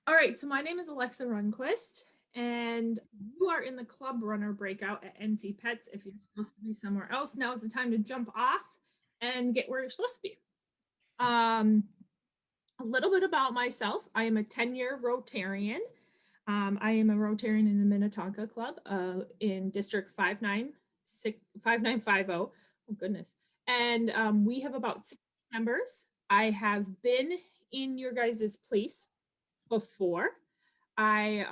All right, so my name is Alexa Rundquist, and you are in the Club Runner breakout at NC Pets. If you're supposed to be somewhere else, now is the time to jump off and get where you're supposed to be. A little bit about myself. I am a 10-year Rotarian. I am a Rotarian in the Minnetonka Club in District 5950. Oh, goodness. And we have about 60 members. I have been in your guys' place before. I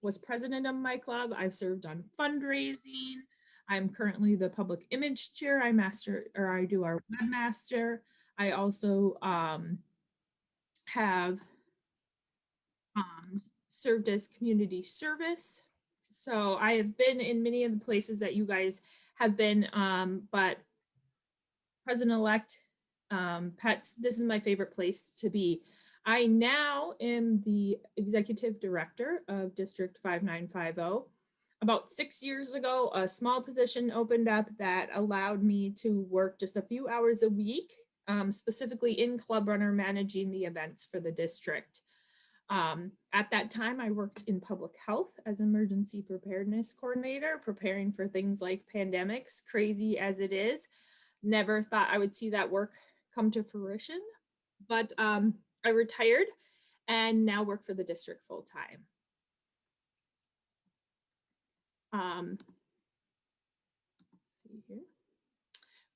was president of my club. I've served on fundraising. I'm currently the public image chair. I do our webmaster. I also have served as community service. So I have been in many of the places that you guys have been, but President-elect Pets, this is my favorite place to be. I now am the executive director of District 5950. About 6 years ago, a small position opened up that allowed me to work just a few hours a week, specifically in Club Runner, managing the events for the district. At that time, I worked in public health as emergency preparedness coordinator, preparing for things like pandemics, crazy as it is. Never thought I would see that work come to fruition, but I retired and now work for the district full time. See here.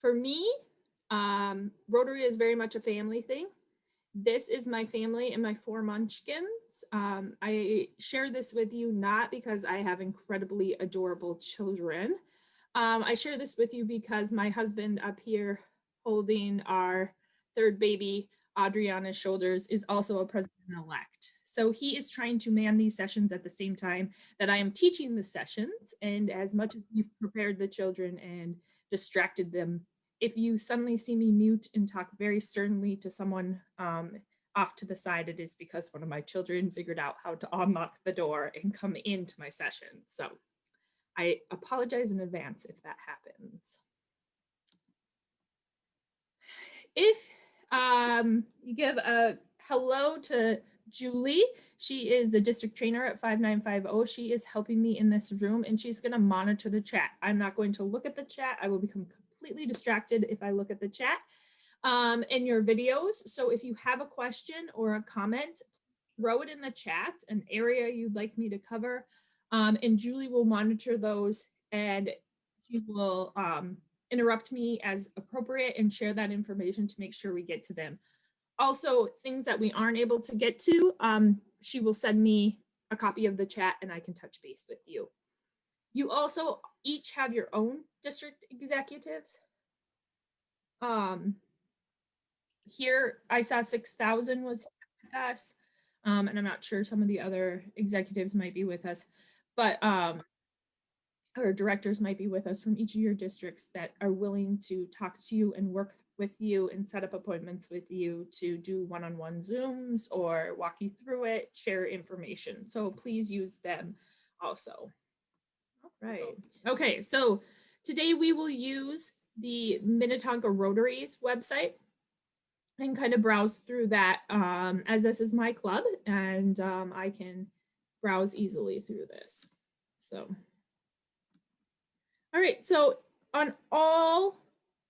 For me, Rotary is very much a family thing. This is my family and my 4 munchkins. I share this with you not because I have incredibly adorable children. I share this with you because my husband up here holding our 3rd baby, Audrey, on his shoulders is also a president-elect. So he is trying to man these sessions at the same time that I am teaching the sessions. And as much as we've prepared the children and distracted them, if you suddenly see me mute and talk very sternly to someone off to the side, it is because one of my children figured out how to unlock the door and come into my session. So I apologize in advance if that happens. If you give a hello to Julie, she is the district trainer at 5950. She is helping me in this room and she's going to monitor the chat. I'm not going to look at the chat. I will become completely distracted if I look at the chat in your videos. So if you have a question or a comment, throw it in the chat, an area you'd like me to cover, and Julie will monitor those and she will interrupt me as appropriate and share that information to make sure we get to them. Also, things that we aren't able to get to, she will send me a copy of the chat and I can touch base with you. You also each have your own district executives. Here I saw 6,000 was with us, and I'm not sure some of the other executives might be with us, but or directors might be with us from each of your districts that are willing to talk to you and work with you and set up appointments with you to do one-on-one Zooms or walk you through it, share information. So please use them also. All right. Okay, so today we will use the Minnetonka Rotary's website and kind of browse through that as this is my club and I can browse easily through this. So. All right, so on all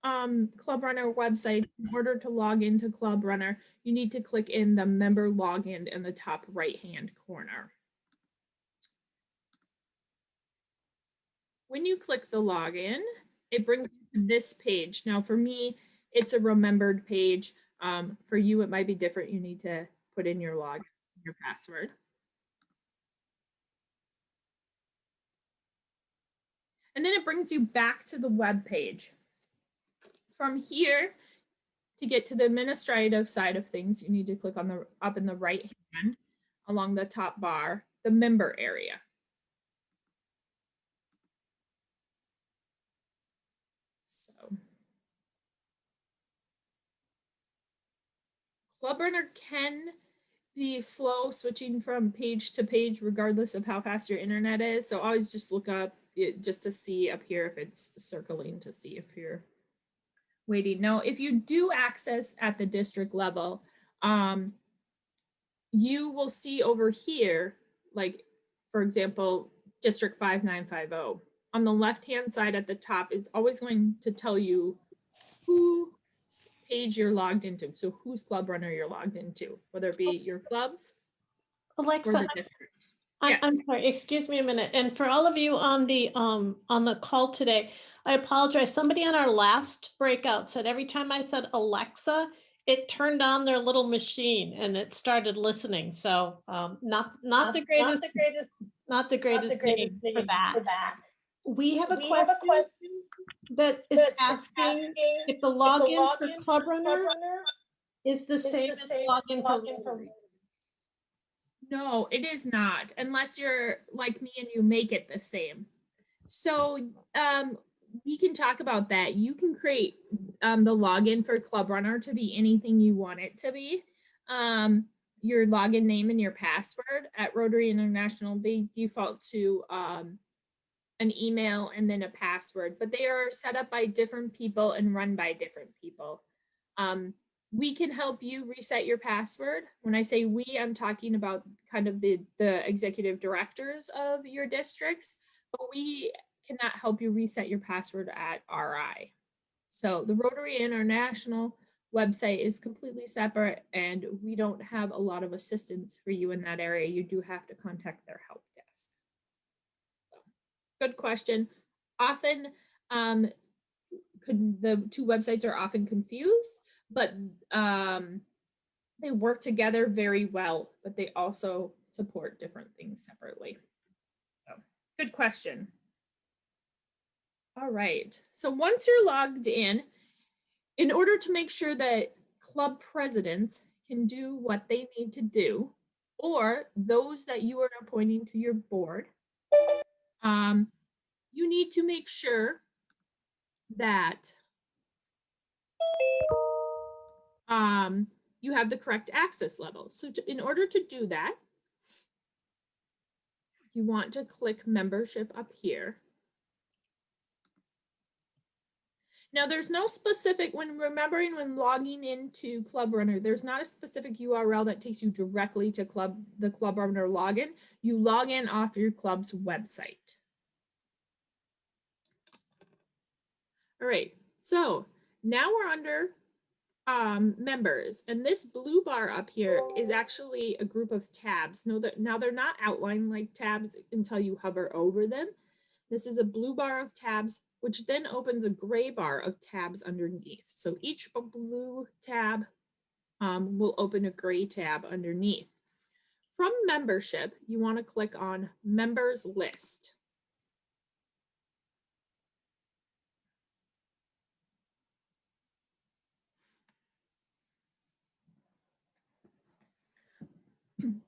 Club Runner websites, in order to log into Club Runner, you need to click in the member login in the top right-hand corner. When you click the login, it brings you to this page. Now for me, it's a remembered page. For you, it might be different. You need to put in your login, your password. And then it brings you back to the web page. From here, to get to the administrative side of things, you need to click on the up in the right hand along the top bar, the member area. So Club Runner can be slow switching from page to page regardless of how fast your internet is. So always just look up it just to see up here if it's circling to see if you're waiting. Now, if you do access at the district level, you will see over here, like, for example, District 5950. On the left-hand side at the top is always going to tell you who page you're logged into. So whose club runner you're logged into, whether it be your clubs or Alexa, the district. I'm Yes. sorry, excuse me a minute. And for all of you on the call today, I apologize. Somebody on our last breakout said every time I said Alexa, it turned on their little machine and it started listening. So not the greatest name for that. We have a question that is asking if the login for Club Runner is the same as the login for Rotary. No, it is not, unless you're like me and you make it the same. So we can talk about that. You can create the login for Club Runner to be anything you want it to be. Your login name and your password at Rotary International, they default to an email and then a password, but they are set up by different people and run by different people. We can help you reset your password. When I say we, I'm talking about kind of the executive directors of your districts, but we cannot help you reset your password at RI. So the Rotary International website is completely separate and we don't have a lot of assistance for you in that area. You do have to contact their help desk. So good question. Often the two websites are often confused, but they work together very well, but they also support different things separately. So good question. All right, so once you're logged in order to make sure that club presidents can do what they need to do, or those that you are appointing to your board, you need to make sure that you have the correct access level. So in order to do that, you want to click membership up here. Now there's no specific, when logging into Club Runner, there's not a specific URL that takes you directly to the Club Runner login. You log in off your club's website. All right, so now we're under members, and this blue bar up here is actually a group of tabs. Now they're not outlined like tabs until you hover over them. This is a blue bar of tabs, which then opens a gray bar of tabs underneath. So each blue tab will open a gray tab underneath. From membership, you want to click on members list.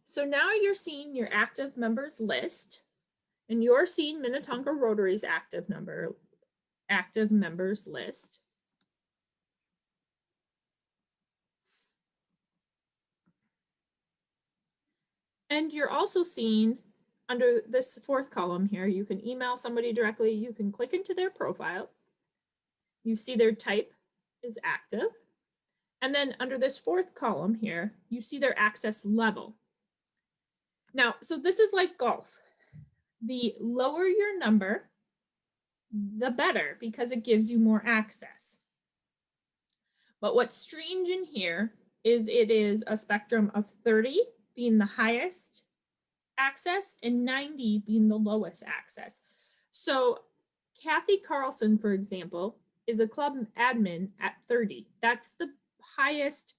So now you're seeing your active members list, and you're seeing Minnetonka Rotary's active members list. And you're also seeing under this fourth column here, you can email somebody directly, you can click into their profile. You see their type is active. And then under this fourth column here, you see their access level. Now, so this is like golf. The lower your number, the better, because it gives you more access. But what's strange in here is it is a spectrum of 30 being the highest access and 90 being the lowest access. So Kathy Carlson, for example, is a club admin at 30. That's the highest,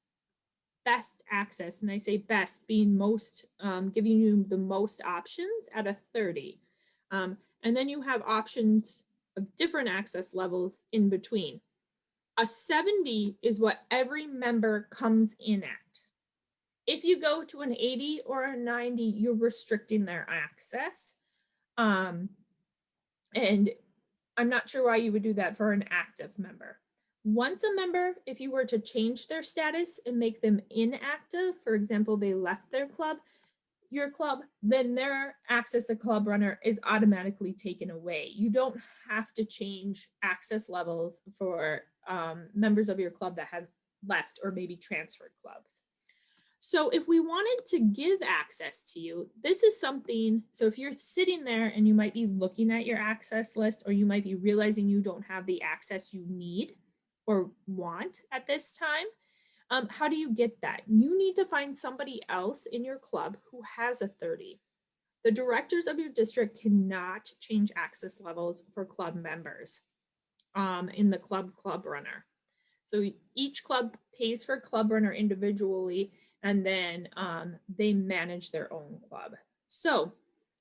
best access. And I say best being most, giving you the most options at a 30. And then you have options of different access levels in between. A 70 is what every member comes in at. If you go to an 80 or a 90, you're restricting their access. And I'm not sure why you would do that for an active member. Once a member, if you were to change their status and make them inactive, for example, they left their club, your club, then their access to Club Runner is automatically taken away. You don't have to change access levels for members of your club that have left or maybe transferred clubs. So if we wanted to give access to you, this is something, so if you're sitting there and you might be looking at your access list, or you might be realizing you don't have the access you need or want at this time, how do you get that? You need to find somebody else in your club who has a 30. The directors of your district cannot change access levels for club members in the club runner. So each club pays for club runner individually, and then they manage their own club. So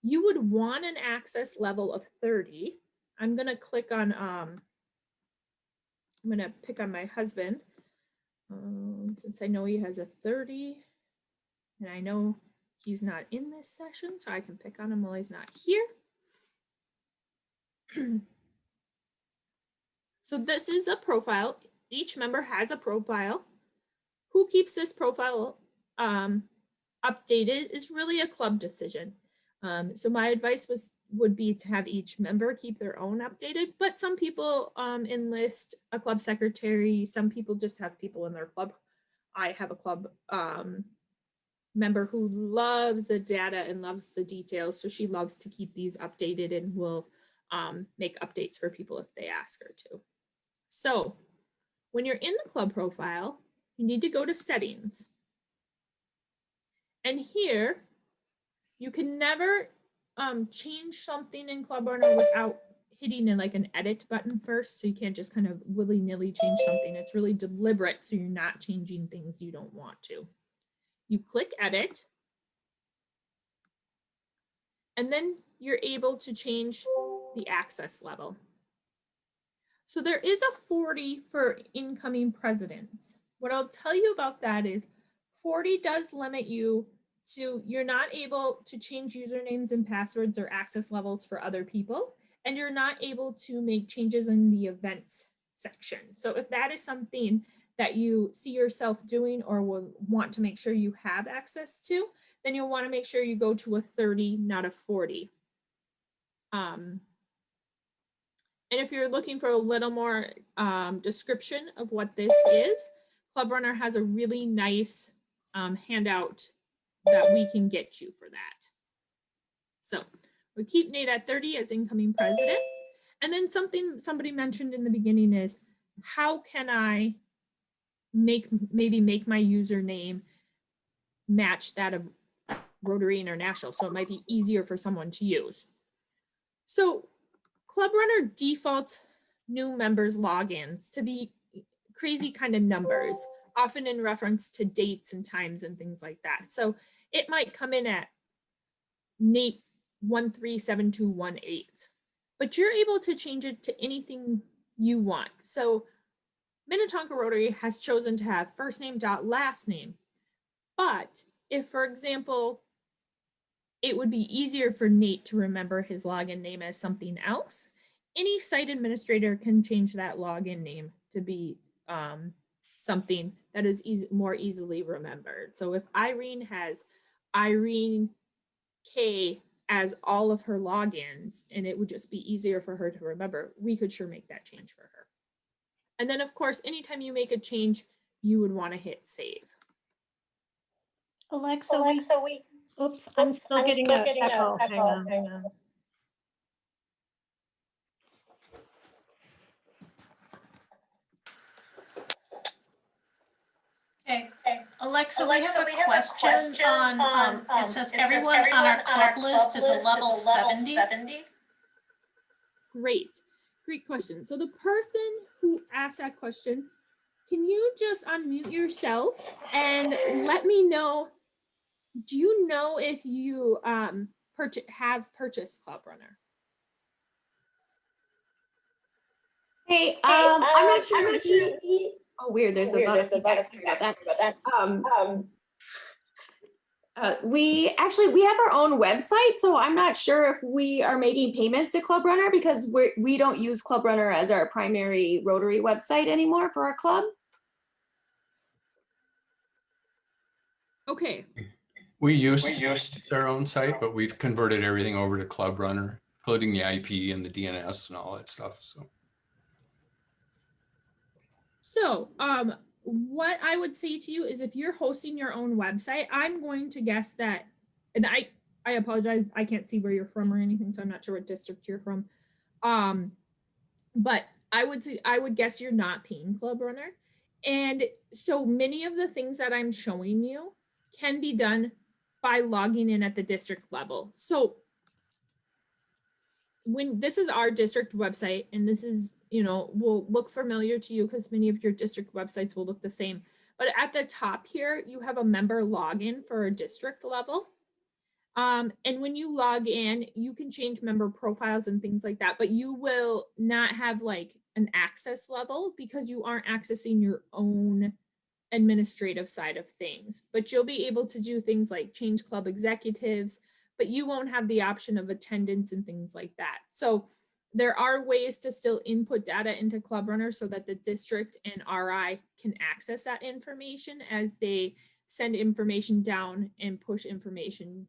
you would want an access level of 30. I'm gonna click on, I'm gonna pick on my husband, since I know he has a 30, and I know he's not in this session, so I can pick on him while he's not here. So this is a profile. Each member has a profile. Who keeps this profile updated is really a club decision. So my advice would be to have each member keep their own updated, but some people enlist a club secretary. Some people just have people in their club. I have a club member who loves the data and loves the details, so she loves to keep these updated and will make updates for people if they ask her to. So when you're in the club profile, you need to go to settings. And here, you can never change something in Club Runner without hitting in like an edit button first. So you can't just kind of willy-nilly change something. It's really deliberate, so you're not changing things you don't want to. You click edit, and then you're able to change the access level. So there is a 40 for incoming presidents. What I'll tell you about that is 40 does limit you to, you're not able to change usernames and passwords or access levels for other people, and you're not able to make changes in the events section. So if that is something that you see yourself doing or will want to make sure you have access to, then you'll want to make sure you go to a 30, not a 40. And if you're looking for a little more description of what this is, Club Runner has a really nice handout that we can get you for that. So we keep Nate at 30 as incoming president. And then somebody mentioned in the beginning is, how can I maybe make my username match that of Rotary International, so it might be easier for someone to use. So Club Runner defaults new members' logins to be crazy kind of numbers, often in reference to dates and times and things like that. So it might come in at Nate 137218, but you're able to change it to anything you want. So Minnetonka Rotary has chosen to have first name dot last name. But if, for example, it would be easier for Nate to remember his login name as something else, any site administrator can change that login name to be something that is more easily remembered. So if Irene has Irene K as all of her logins, and it would just be easier for her to remember, we could sure make that change for her. And then, of course, anytime you make a change, you would want to hit save. Alexa, oops, I'm still getting an echo. Hang on. Okay, Alexa, we have a question on, it says everyone on our club list is a level 70. Great question. So the person who asked that question, can you just unmute yourself and let me know, do you know if you have purchased Club Runner? Hey, I'm not sure if he, oh weird, there's a lot of feedback about that. We have our own website, so I'm not sure if we are making payments to Club Runner because we don't use Club Runner as our primary Rotary website anymore for our club. Okay. We used our own site, but we've converted everything over to Club Runner, including the IP and the DNS and all that stuff. So what I would say to you is if you're hosting your own website, I'm going to guess that, and I apologize, I can't see where you're from or anything, so I'm not sure what district you're from. But I would guess you're not paying Club Runner. And so many of the things that I'm showing you can be done by logging in at the district level. So when this is our district website, and this is, will look familiar to you because many of your district websites will look the same. But at the top here, you have a member login for a district level. And when you log in, you can change member profiles and things like that, but you will not have like an access level because you aren't accessing your own administrative side of things. But you'll be able to do things like change club executives, but you won't have the option of attendance and things like that. So there are ways to still input data into Club Runner so that the district and RI can access that information as they send information down and push information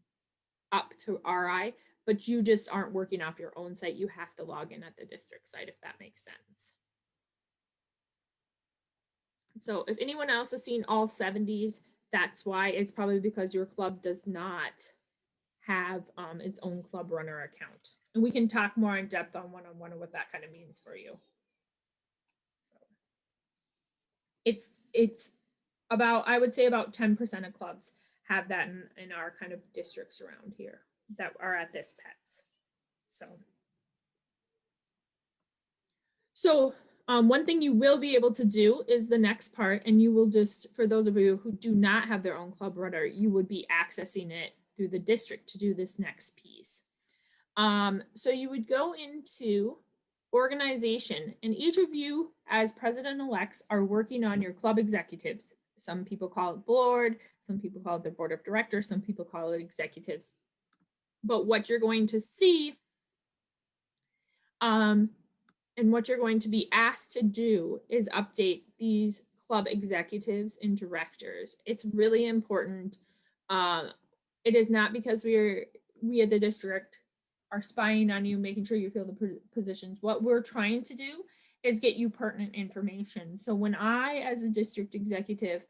up to RI, but you just aren't working off your own site. You have to log in at the district site, if that makes sense. So if anyone else has seen all 70s, that's why. It's probably because your club does not have its own Club Runner account. And we can talk more in depth on one-on-one and what that kind of means for you. So it's about, I would say about 10% of clubs have that in our kind of districts around here that are at this PETS. So one thing you will be able to do is the next part, and you will just, for those of you who do not have their own Club Runner, you would be accessing it through the district to do this next piece. So you would go into organization, and each of you as president-elects are working on your club executives. Some people call it board, some people call it their board of directors, some people call it executives. But what you're going to see and what you're going to be asked to do is update these club executives and directors. It's really important. It is not because we at the district are spying on you, making sure you fill the positions. What we're trying to do is get you pertinent information. So when I, as a district executive,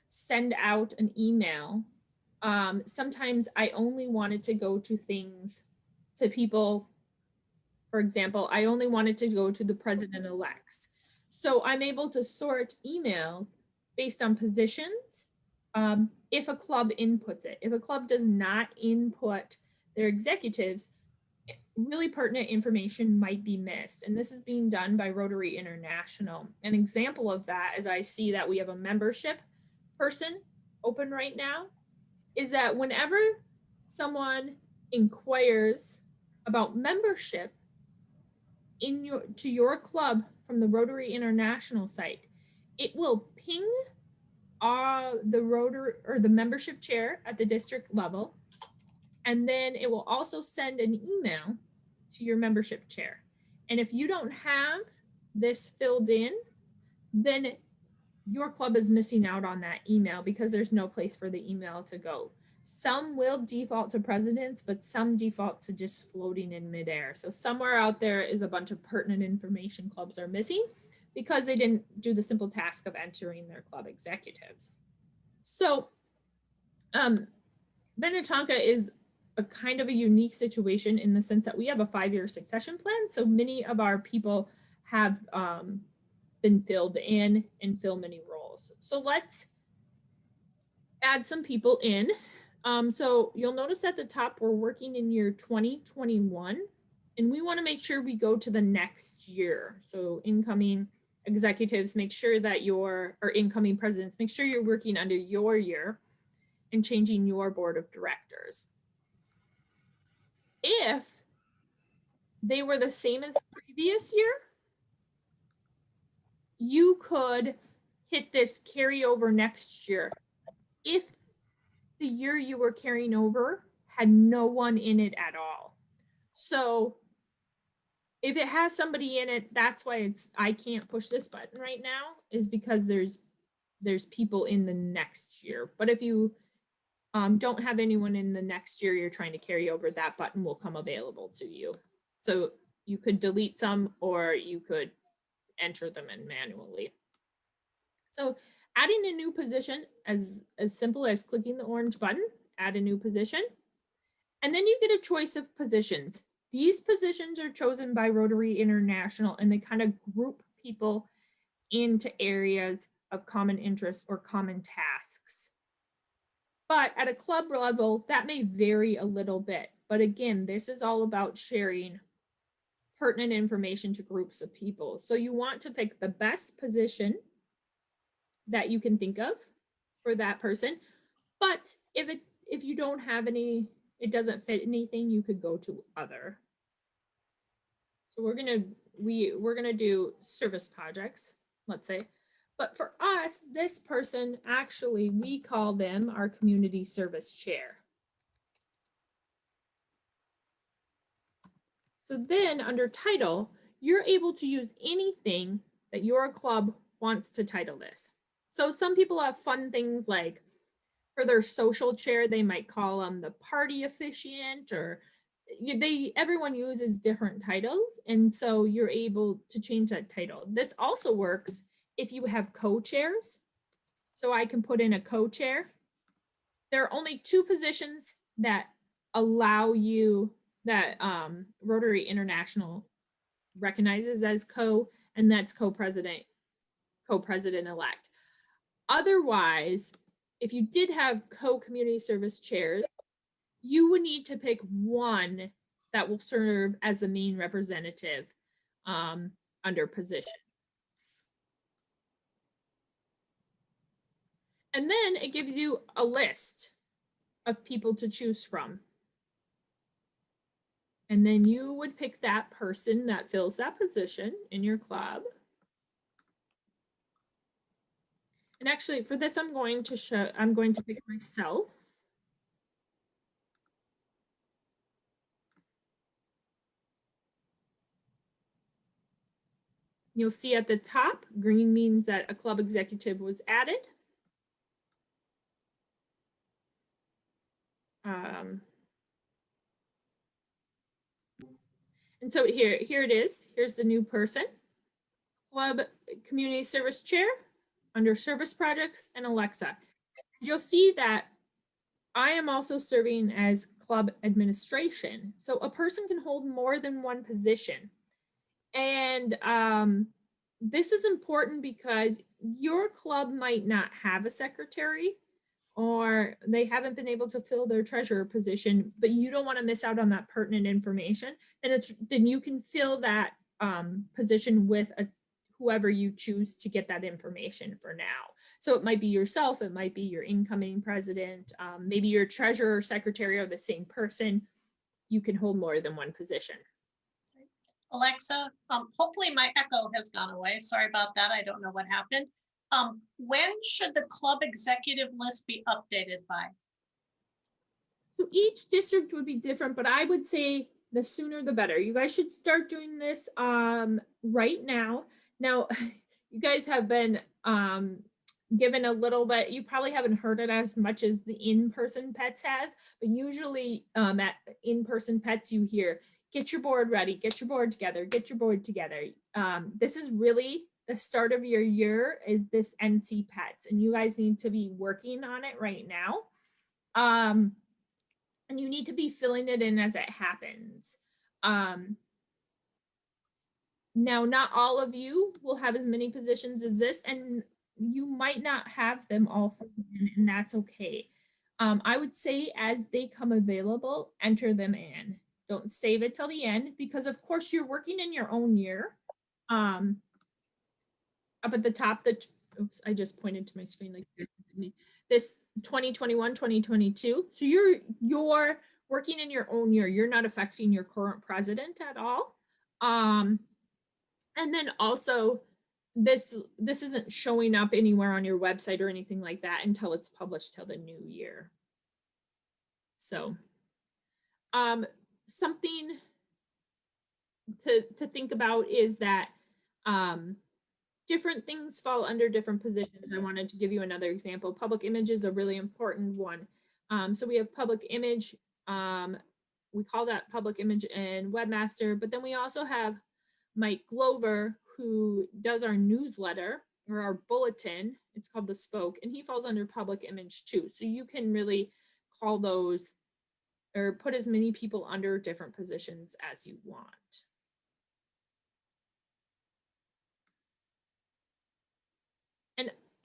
send out an email, sometimes I only wanted to go to things, to people, for example, I only wanted to go to the president-elects. So I'm able to sort emails based on positions. If a club inputs it, if a club does not input their executives, really pertinent information might be missed. And this is being done by Rotary International. An example of that, as I see that we have a membership person open right now, is that whenever someone inquires about membership to your club from the Rotary International site, it will ping the Rotary or the membership chair at the district level, and then it will also send an email to your membership chair. And if you don't have this filled in, then your club is missing out on that email because there's no place for the email to go. Some will default to presidents, but some default to just floating in midair. So somewhere out there is a bunch of pertinent information clubs are missing because they didn't do the simple task of entering their club executives. So Minnetonka is a kind of a unique situation in the sense that we have a 5-year succession plan. So many of our people have been filled in and fill many roles. So let's add some people in. So you'll notice at the top, we're working in year 2021, and we want to make sure we go to the next year. So incoming executives, make sure that or incoming presidents, make sure you're working under your year and changing your board of directors. If they were the same as the previous year, you could hit this carry over next year. If the year you were carrying over had no one in it at all. So if it has somebody in it, that's why I can't push this button right now, is because there's people in the next year. But if you don't have anyone in the next year you're trying to carry over, that button will come available to you. So you could delete some or you could enter them in manually. So Adding a new position as simple as clicking the orange button, add a new position. And then you get a choice of positions. These positions are chosen by Rotary International, and they kind of group people into areas of common interest or common tasks. But at a club level, that may vary a little bit. But again, this is all about sharing pertinent information to groups of people. So you want to pick the best position that you can think of for that person. But if you don't have any, it doesn't fit anything, you could go to other. So we're gonna do service projects, let's say. But for us, this person, actually, we call them our community service chair. So then under title, you're able to use anything that your club wants to title this. So some people have fun things like for their social chair, they might call them the party officiant, or everyone uses different titles. And so you're able to change that title. This also works if you have co-chairs. So I can put in a co-chair. There are only two positions that allow you, that Rotary International recognizes as and that's co-president, co-president-elect. Otherwise, if you did have co-community service chairs, you would need to pick one that will serve as the main representative under position. And then it gives you a list of people to choose from. And then you would pick that person that fills that position in your club. And actually for this, I'm going to pick myself. You'll see at the top, green means that a club executive was added. And so here it is. Here's the new person. Club community service chair under service projects and Alexa. You'll see that I am also serving as club administration. So a person can hold more than one position. And this is important because your club might not have a secretary, or they haven't been able to fill their treasurer position, but you don't want to miss out on that pertinent information. And then you can fill that position with whoever you choose to get that information for now. So it might be yourself, it might be your incoming president, maybe your treasurer or secretary are the same person. You can hold more than one position. Alexa, hopefully my echo has gone away. Sorry about that. I don't know what happened. When should the club executive list be updated by? So each district would be different, but I would say the sooner the better. You guys should start doing this right now. Now, you guys have been given a little bit, you probably haven't heard it as much as the in-person pets has, but usually at in-person pets you hear, get your board ready, get your board together, get your board together. This is really the start of your year, is this NC Pets, and you guys need to be working on it right now. And you need to be filling it in as it happens. Now, not all of you will have as many positions as this, and you might not have them all for you, and that's okay. I would say as they come available, enter them in. Don't save it till the end, because of course you're working in your own year. Up at the top, oops, I just pointed to my screen like this 2021, 2022. So you're working in your own year. You're not affecting your current president at all. And then also this isn't showing up anywhere on your website or anything like that until it's published till the new year. So something to think about is that different things fall under different positions. I wanted to give you another example. Public image is a really important one. So we have public image. We call that public image and webmaster, but then we also have Mike Glover, who does our newsletter or our bulletin. it's called the spoke, and he falls under public image too. So you can really call those or put as many people under different positions as you want.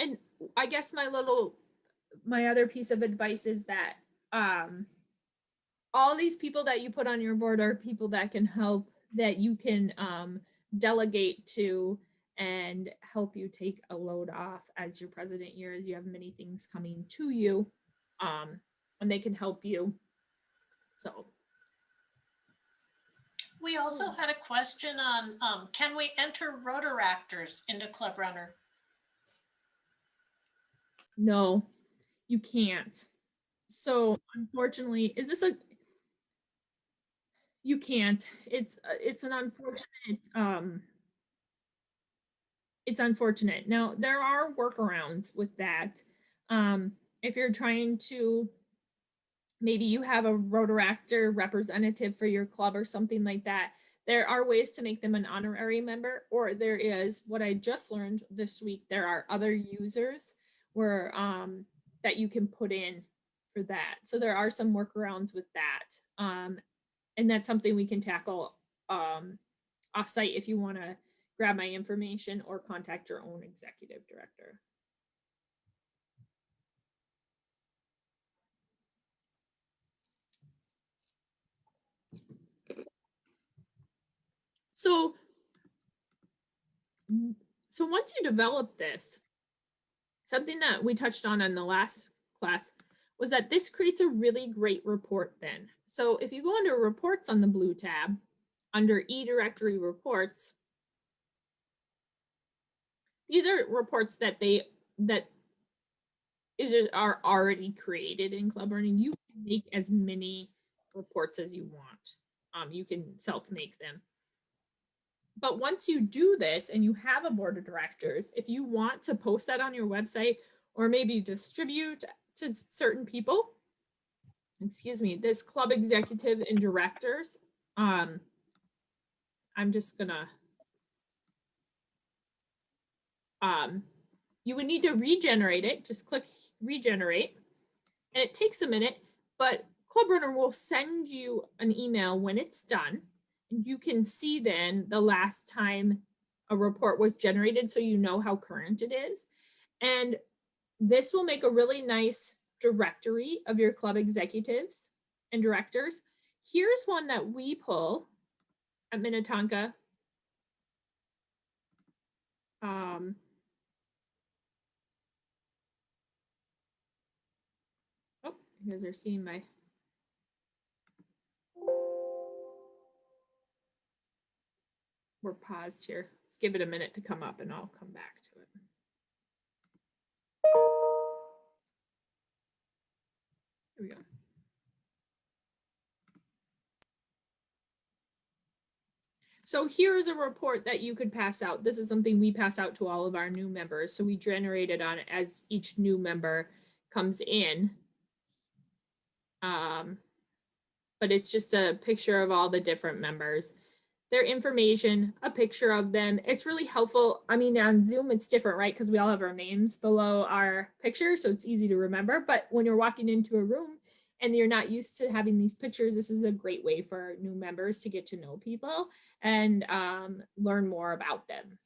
And I guess my other piece of advice is that all these people that you put on your board are people that can help, that you can delegate to and help you take a load off as your president year, as you have many things coming to you, and they can help you. So We also had a question on, can we enter Rotaractors into Club Runner? no, you can't. So unfortunately, you can't. It's an unfortunate, it's unfortunate. Now there are workarounds with that. If you're trying to, maybe you have a Rotaractor representative for your club or something like that, there are ways to make them an honorary member, or there is what I just learned this week. There are other users where that you can put in for that. So there are some workarounds with that. And that's something we can tackle offsite if you want to grab my information or contact your own executive director. So once you develop this, something that we touched on in the last class was that this creates a really great report then. So if you go under reports on the blue tab, under eDirectory reports, these are reports that are already created in Club Running. You can make as many reports as you want. You can self-make them. But once you do this and you have a board of directors, if you want to post that on your website or maybe distribute to certain people, excuse me, this club executive and directors, I'm just gonna, you would need to regenerate it. Just click regenerate, and it takes a minute, but Club Runner will send you an email when it's done. And you can see then the last time a report was generated, so you know how current it is. And this will make a really nice directory of your club executives and directors. Here's one that we pull at Minnetonka. Oh, you guys are seeing my. We're paused here. Let's give it a minute to come up and I'll come back to it. Here we go. So here's a report that you could pass out. This is something we pass out to all of our new members. So we generate it on it as each new member comes in. But it's just a picture of all the different members, their information, a picture of them. It's really helpful. I mean, on Zoom, it's different, right? Because we all have our names below our picture, so it's easy to remember. But when you're walking into a room and you're not used to having these pictures, this is a great way for new members to get to know people and learn more about them.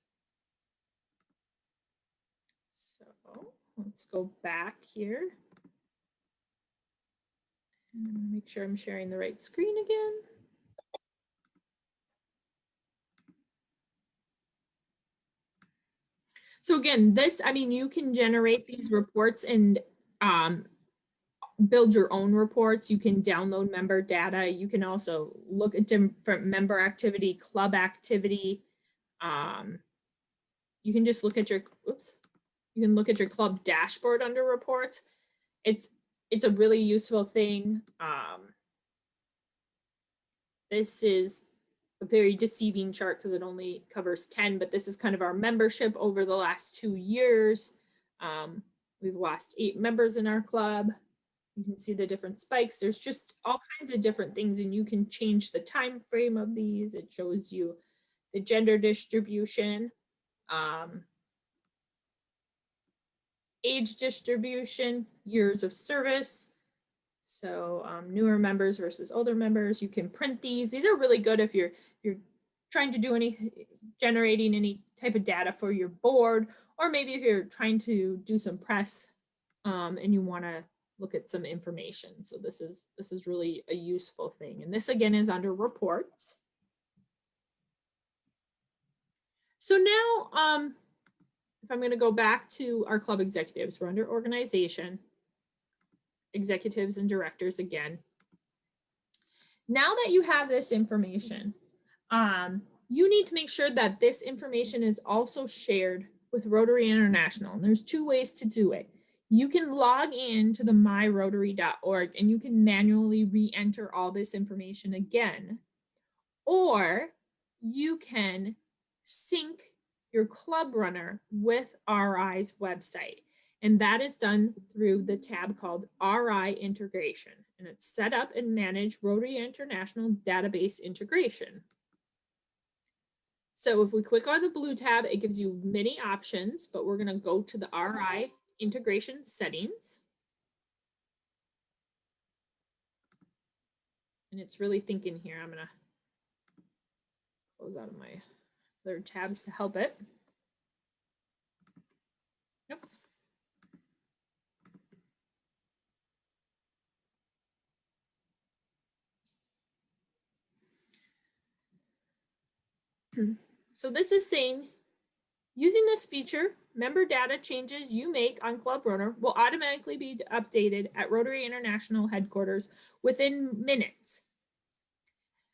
So let's go back here. And make sure I'm sharing the right screen again. So again, this, I mean, you can generate these reports and build your own reports. You can download member data. You can also look at different member activity, club activity. You can just look at your, you can look at your club dashboard under reports. It's a really useful thing. This is a very deceiving chart because it only covers 10, but this is kind of our membership over the last 2 years. We've lost 8 members in our club. You can see the different spikes. There's just all kinds of different things, and you can change the time frame of these. It shows you the gender distribution. age distribution, years of service. So newer members versus older members. You can print these. These are really good if you're trying to do generating any type of data for your board, or maybe if you're trying to do some press and you want to look at some information. So this is really a useful thing. And this again is under reports. So now, if I'm going to go back to our club executives, we're under organization, executives and directors again. Now that you have this information, you need to make sure that this information is also shared with Rotary International. And there's two ways to do it. You can log in to the myrotary.org and you can manually re-enter all this information again, or you can sync your club runner with RI's website. And that is done through the tab called RI Integration. And it's set up and manage Rotary International Database Integration. So if we click on the blue tab, it gives you many options, but we're going to go to the RI Integration settings. And it's really thinking here. I'm going to close out of my other tabs to help it. Oops. So this is saying, using this feature, member data changes you make on Club Runner will automatically be updated at Rotary International headquarters within minutes.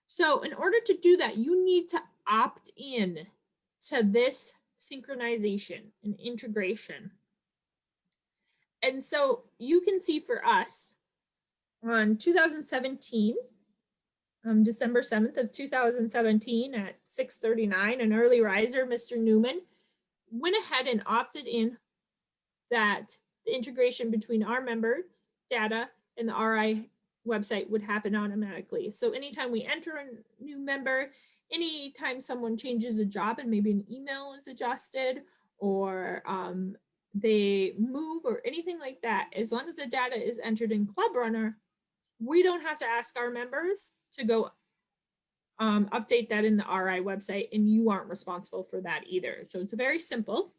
So in order to do that, you need to opt in to this synchronization and integration. And so you can see for us on 2017, December 7th of 2017 at 6:39, an early riser, Mr. Newman, went ahead and opted in that the integration between our members' data and the RI website would happen automatically. So anytime we enter a new member, anytime someone changes a job and maybe an email is adjusted or they move or anything like that, as long as the data is entered in Club Runner, we don't have to ask our members to go update that in the RI website, and you aren't responsible for that either. So it's very simple.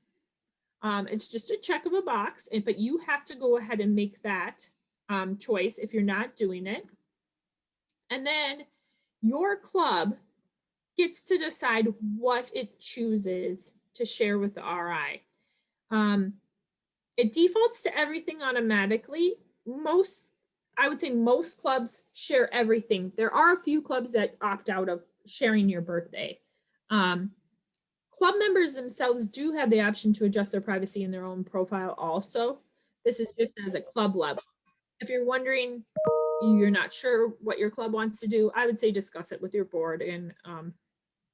It's just a check of a box, but you have to go ahead and make that choice if you're not doing it. And then your club gets to decide what it chooses to share with the RI. It defaults to everything automatically. I would say most clubs share everything. There are a few clubs that opt out of sharing your birthday. Club members themselves do have the option to adjust their privacy in their own profile also. This is just as a club level. If you're wondering, you're not sure what your club wants to do, I would say discuss it with your board and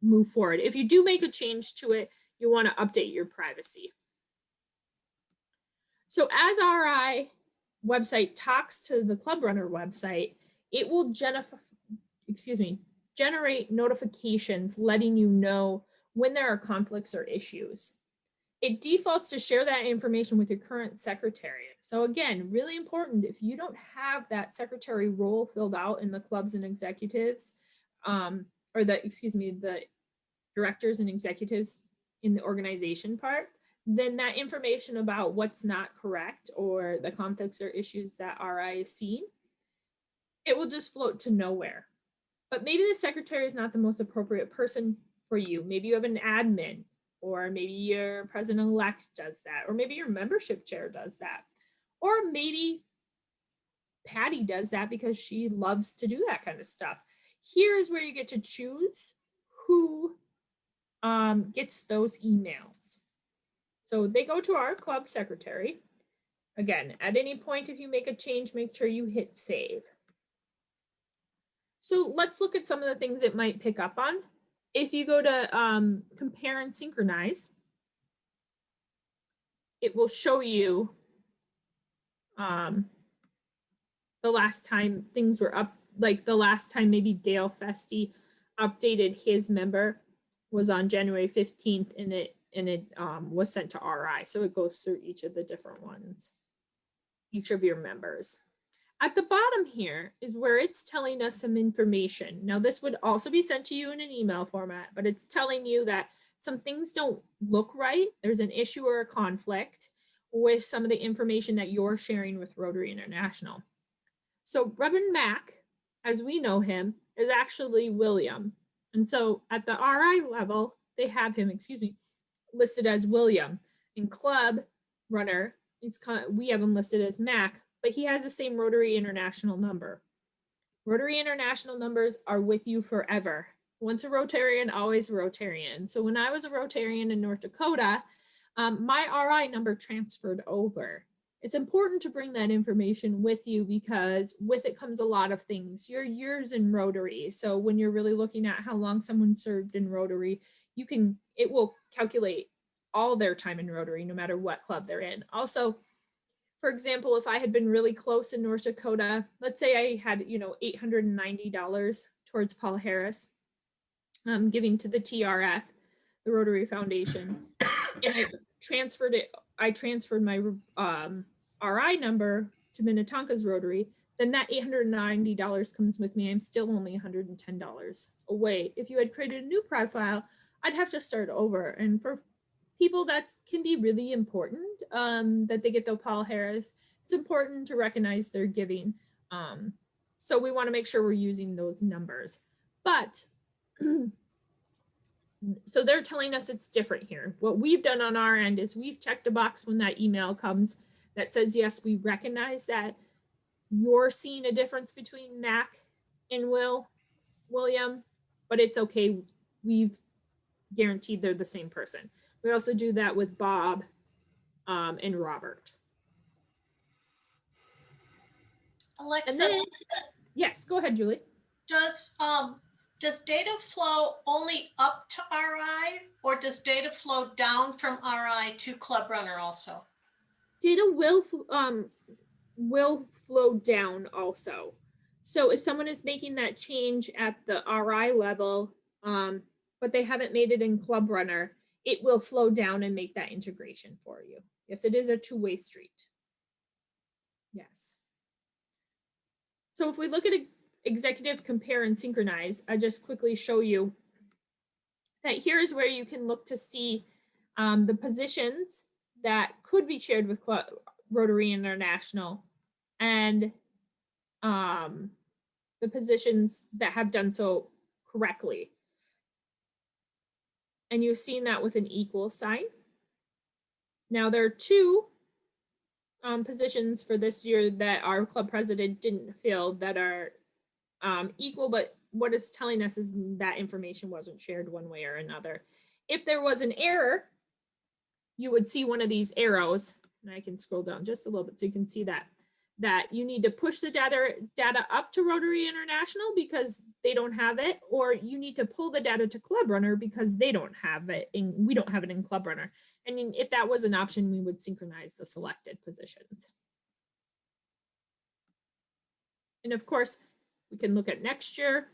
move forward. If you do make a change to it, you want to update your privacy. So as RI website talks to the Club Runner website, it will generate notifications letting you know when there are conflicts or issues. It defaults to share that information with your current secretary. So again, really important, if you don't have that secretary role filled out in the clubs and executives, or the directors and executives in the organization part, then that information about what's not correct or the conflicts or issues that RI is seeing, it will just float to nowhere. But maybe the secretary is not the most appropriate person for you. Maybe you have an admin, or maybe your president-elect does that, or maybe your membership chair does that, or maybe Patty does that because she loves to do that kind of stuff. Here's where you get to choose who gets those emails. So they go to our club secretary. Again, at any point, if you make a change, make sure you hit save. So let's look at some of the things it might pick up on. If you go to compare and synchronize, it will show you the last time things were up, like the last time maybe Dale Festi updated his member was on January 15th, and it and it was sent to RI. So it goes through each of the different ones, each of your members. At the bottom here is where it's telling us some information. Now this would also be sent to you in an email format, but it's telling you that some things don't look right. There's an issue or a conflict with some of the information that you're sharing with Rotary International. So Reverend Mac, as we know him, is actually William. And so at the RI level, they have him, listed as William. In Club Runner, we have him listed as Mac, but he has the same Rotary International number. Rotary International numbers are with you forever. Once a Rotarian, always a Rotarian. So when I was a Rotarian in North Dakota, my RI number transferred over. It's important to bring that information with you because with it comes a lot of things. Your years in Rotary. So when you're really looking at how long someone served in Rotary, it will calculate all their time in Rotary, no matter what club they're in. Also, for example, if I had been really close in North Dakota, let's say I had, $890 towards Paul Harris, giving to the TRF, the Rotary Foundation, and I transferred my RI number to Minnetonka's Rotary, then that $890 comes with me. I'm still only $110 away. If you had created a new profile, I'd have to start over. And for people, that can be really important, that they get the Paul Harris. It's important to recognize their giving. So we want to make sure we're using those numbers. But so they're telling us it's different here. What we've done on our end is we've checked a box when that email comes that says, yes, we recognize that you're seeing a difference between Mac and William, but it's okay. We've guaranteed they're the same person. We also do that with Bob and Robert. Alexa, Then, yes, go ahead, Julie. does data flow only up to RI, or does data flow down from RI to Club Runner also? Data will flow down also. So if someone is making that change at the RI level, but they haven't made it in Club Runner, it will flow down and make that integration for you. Yes, it is a two-way street. Yes. So if we look at executive compare and synchronize, I just quickly show you that here is where you can look to see the positions that could be shared with Rotary International and the positions that have done so correctly. And you've seen that with an equal sign. Now there are two positions for this year that our club president didn't fill that are equal, but what it's telling us is that information wasn't shared one way or another. If there was an error, you would see one of these arrows, and I can scroll down just a little bit so you can see that you need to push the data up to Rotary International because they don't have it, or you need to pull the data to Club Runner because they don't have it, and we don't have it in Club Runner. And if that was an option, we would synchronize the selected positions. And of course, we can look at next year.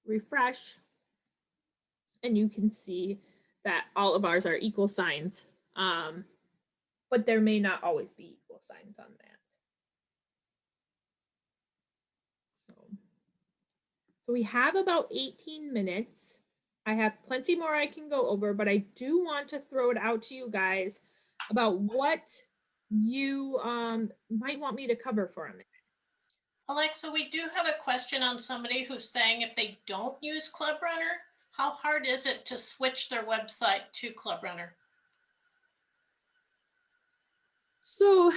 Refresh. And you can see that all of ours are equal signs, but there may not always be equal signs on that. So we have about 18 minutes. I have plenty more I can go over, but I do want to throw it out to you guys about what you might want me to cover for a minute. Alexa, we do have a question on somebody who's saying if they don't use Club Runner, how hard is it to switch their website to Club Runner? So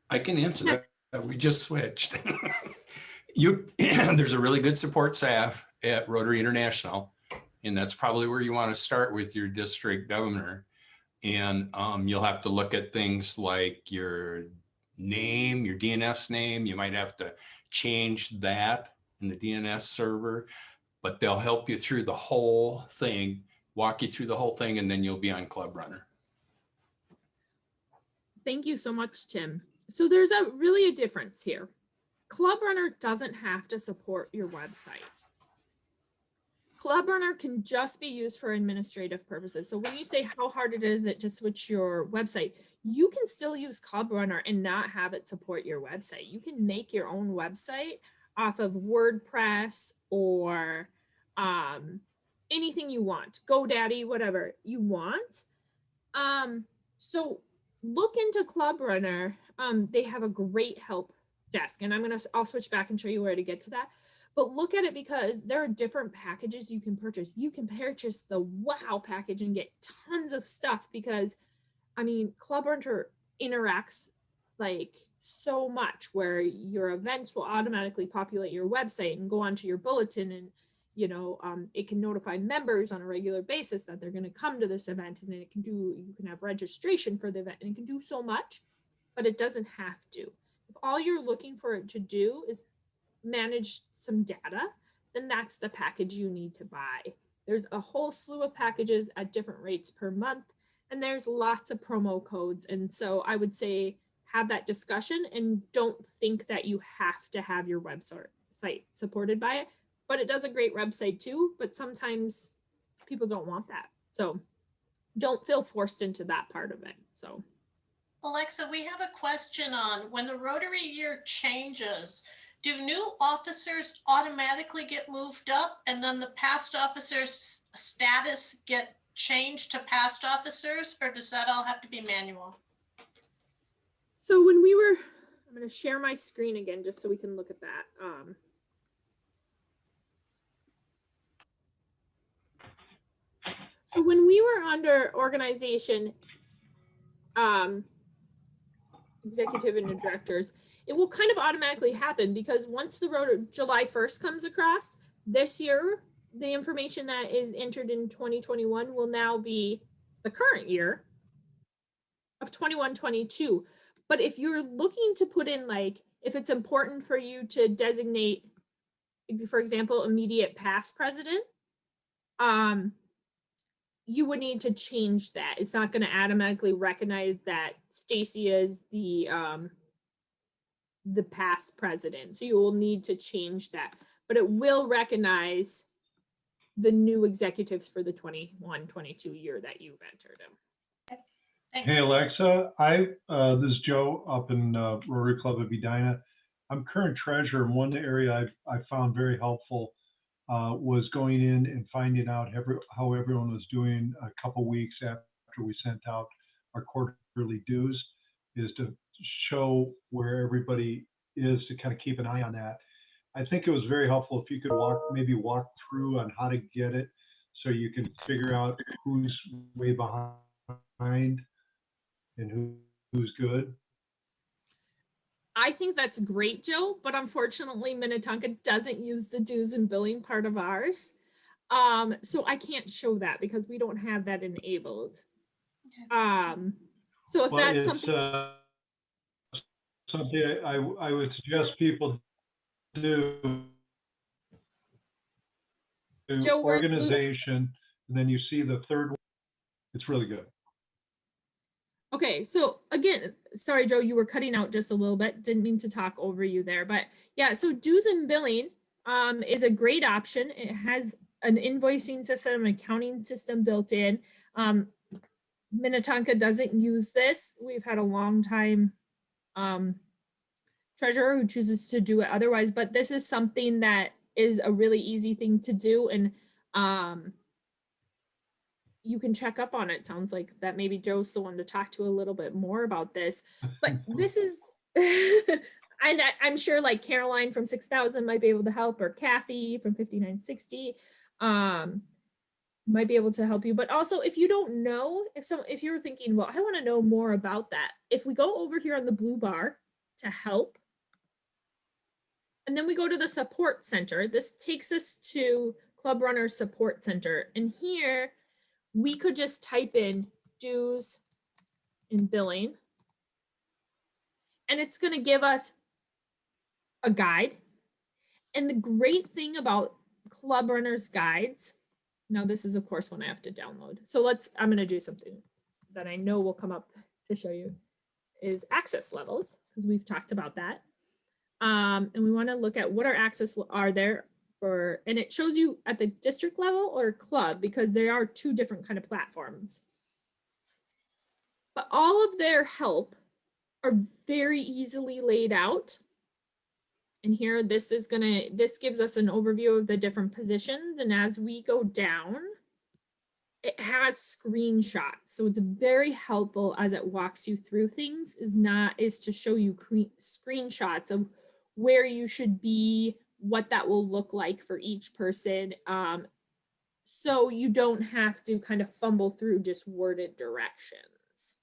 I can answer that. We just switched. There's a really good support staff at Rotary International, and that's probably where you want to start with your district governor. And you'll have to look at things like your name, your DNS name. You might have to change that in the DNS server, but they'll help you through the whole thing, walk you through the whole thing, and then you'll be on Club Runner. Thank you so much, Tim. So there's really a difference here. Club Runner doesn't have to support your website. Club Runner can just be used for administrative purposes. So when you say how hard it is to switch your website, you can still use Club Runner and not have it support your website. You can make your own website off of WordPress or anything you want, GoDaddy, whatever you want. So look into Club Runner. They have a great help desk, and I'll switch back and show you where to get to that. But look at it because there are different packages you can purchase. You can purchase the wow package and get tons of stuff because, I mean, Club Runner interacts like so much where your events will automatically populate your website and go onto your bulletin, and it can notify members on a regular basis that they're going to come to this event, and then you can have registration for the event, and it can do so much, but it doesn't have to. If all you're looking for it to do is manage some data, then that's the package you need to buy. There's a whole slew of packages at different rates per month, and there's lots of promo codes. And so I would say have that discussion and don't think that you have to have your website supported by it, but it does a great website too, but sometimes people don't want that. So don't feel forced into that part of it. So Alexa, we have a question on when the Rotary year changes, do new officers automatically get moved up and then the past officers' status get changed to past officers, or does that all have to be manual? So I'm going to share my screen again just so we can look at that. So when we were under organization, executive and directors, it will kind of automatically happen because once the July 1st comes across this year, the information that is entered in 2021 will now be the current year of 21-22. But if you're looking to put in, like, if it's important for you to designate, for example, immediate past president, you would need to change that. It's not going to automatically recognize that Stacy is the past president. So you will need to change that, but it will recognize the new executives for the 21-22 year that you've entered in. Thanks. Hey, Alexa, this is Joe up in Rotary Club of Edina. I'm current treasurer, and one area I found very helpful was going in and finding out how everyone was doing a couple weeks after we sent out our quarterly dues, is to show where everybody is, to kind of keep an eye on that. I think it was very helpful if you could walk through on how to get it so you can figure out who's way behind and who's good. I think that's great, Joe, but unfortunately Minnetonka doesn't use the dues and billing part of ours. So I can't show that because we don't have that enabled. So if that's something I would suggest people do Joe, organization, and then you see the third one. It's really good. Okay, so again, sorry, Joe, you were cutting out just a little bit. Didn't mean to talk over you there, but yeah, so dues and billing is a great option. It has an invoicing system, an accounting system built in. Minnetonka doesn't use this. We've had a long time treasurer who chooses to do it otherwise, but this is something that is a really easy thing to do, and you can check up on it. Sounds like that maybe Joe's the one to talk to a little bit more about this, but this is, and I'm sure like Caroline from 6,000 might be able to help, or Kathy from 5960 might be able to help you. But also, if you don't know, if you're thinking, well, I want to know more about that, if we go over here on the blue bar to help, and then we go to the support center, this takes us to Club Runner Support Center, and here we could just type in dues and billing, and it's going to give us a guide. And the great thing about Club Runner's guides, now this is of course one I have to download. So I'm going to do something that I know will come up to show you, is access levels, because we've talked about that. And we want to look at what our access are there for, and it shows you at the district level or club, because there are two different kind of platforms. But all of their help are very easily laid out. And here, this gives us an overview of the different positions. And as we go down, it has screenshots. So it's very helpful as it walks you through things, is to show you screenshots of where you should be, what that will look like for each person. So you don't have to kind of fumble through just worded directions.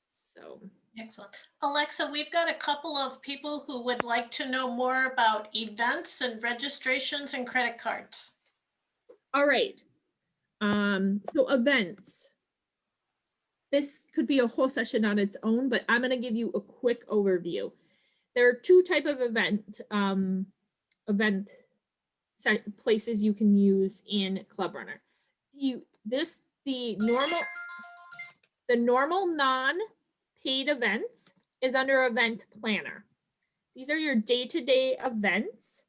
So. Excellent. Alexa, we've got a couple of people who would like to know more about events and registrations and credit cards. All right. So events. This could be a whole session on its own, but I'm going to give you a quick overview. There are two types of places you can use in Club Runner. The normal non-paid events is under Event Planner. These are your day-to-day events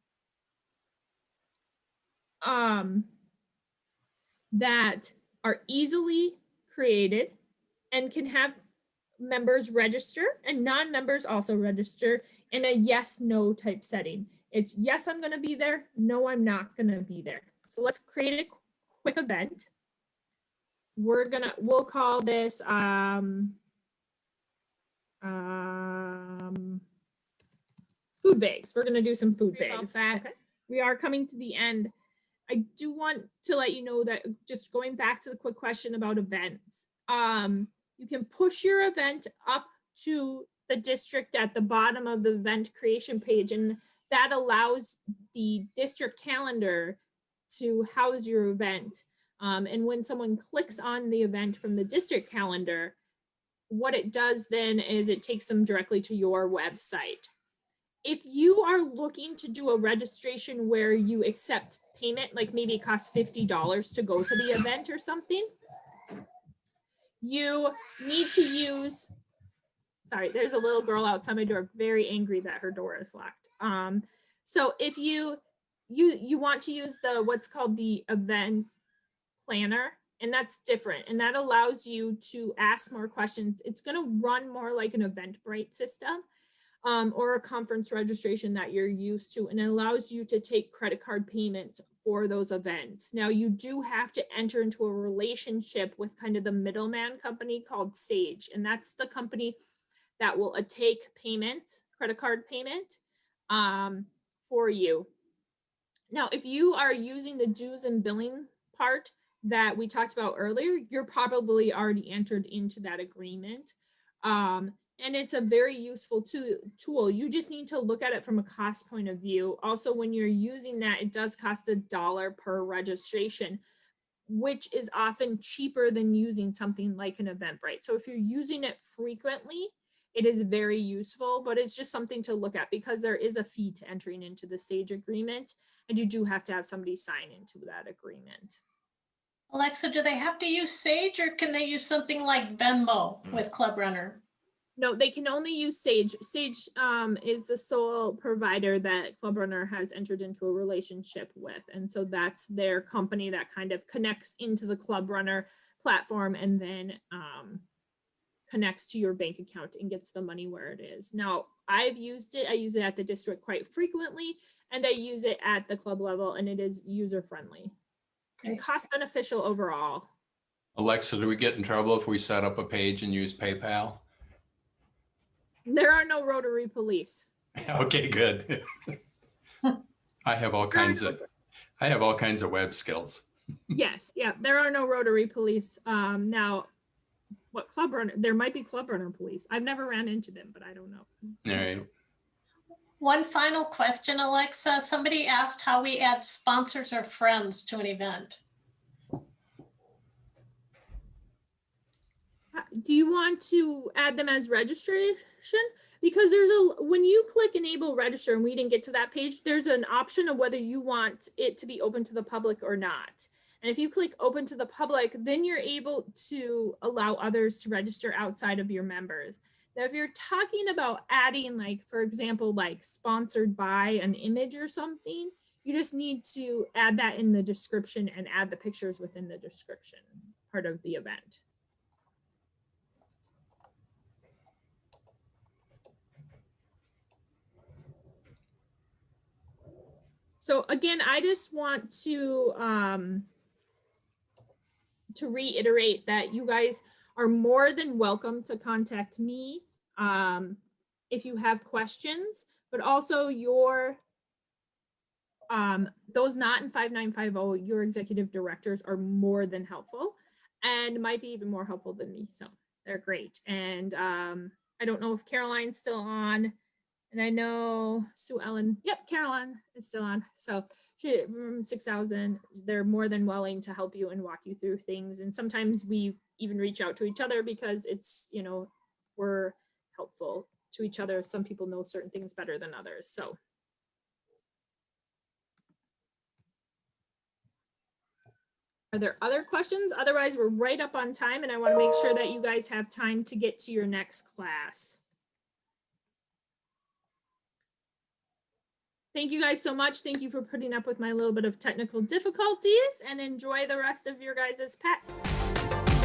that are easily created and can have members register and non-members also register in a yes/no type setting. It's yes, I'm going to be there. No, I'm not going to be there. So let's create a quick event. We'll call this food bags. We're going to do some food bags. Okay. We are coming to the end. I do want to let you know that, just going back to the quick question about events, you can push your event up to the district at the bottom of the event creation page, and that allows the district calendar to house your event. And when someone clicks on the event from the district calendar, what it does then is it takes them directly to your website. If you are looking to do a registration where you accept payment, like maybe it costs $50 to go to the event or something, you need to use, sorry, there's a little girl outside my door, very angry that her door is locked. So if you want to use what's called the Event Planner, and that's different, and that allows you to ask more questions. It's going to run more like an Eventbrite system. Or a conference registration that you're used to, and it allows you to take credit card payments for those events. Now, you do have to enter into a relationship with kind of the middleman company called Sage, and that's the company that will take credit card payment for you. Now, if you are using the dues and billing part that we talked about earlier, you're probably already entered into that agreement. And it's a very useful tool. You just need to look at it from a cost point of view. Also, when you're using that, it does cost $1 per registration, which is often cheaper than using something like an Eventbrite. So if you're using it frequently, it is very useful, but it's just something to look at because there is a fee to entering into the Sage agreement, and you do have to have somebody sign into that agreement. Alexa, do they have to use Sage, or can they use something like Venmo with Club Runner? No, they can only use Sage. Sage is the sole provider that Club Runner has entered into a relationship with. And so that's their company that kind of connects into the Club Runner platform and then connects to your bank account and gets the money where it is. Now, I've used it. I use it at the district quite frequently, and I use it at the club level, and it is user-friendly and cost beneficial overall. Alexa, do we get in trouble if we set up a page and use PayPal? There are no Rotary police. Okay, good. I have all kinds of web skills. Yes, yeah, there are no Rotary police. Now, what Club Runner? There might be Club Runner police. I've never ran into them, but I don't know. All right. One final question, Alexa. Somebody asked how we add sponsors or friends to an event. Do you want to add them as registration? Because when you click enable register, and we didn't get to that page, there's an option of whether you want it to be open to the public or not. And if you click open to the public, then you're able to allow others to register outside of your members. Now, if you're talking about adding, like, for example, like sponsored by an image or something, you just need to add that in the description and add the pictures within the description part of the event. So again, I just want to reiterate that you guys are more than welcome to contact me if you have questions, but also your those not in 5950, your executive directors are more than helpful and might be even more helpful than me. So they're great. And I don't know if Caroline's still on. And I know Sue Ellen, yep, Caroline is still on. So she from 6,000, they're more than willing to help you and walk you through things. And sometimes we even reach out to each other because it's, you know, we're helpful to each other. Some people know certain things better than others. So. Are there other questions? Otherwise, we're right up on time and I want to make sure that you guys have time to get to your next class. Thank you guys so much. Thank you for putting up with my little bit of technical difficulties and enjoy the rest of your guys' pets.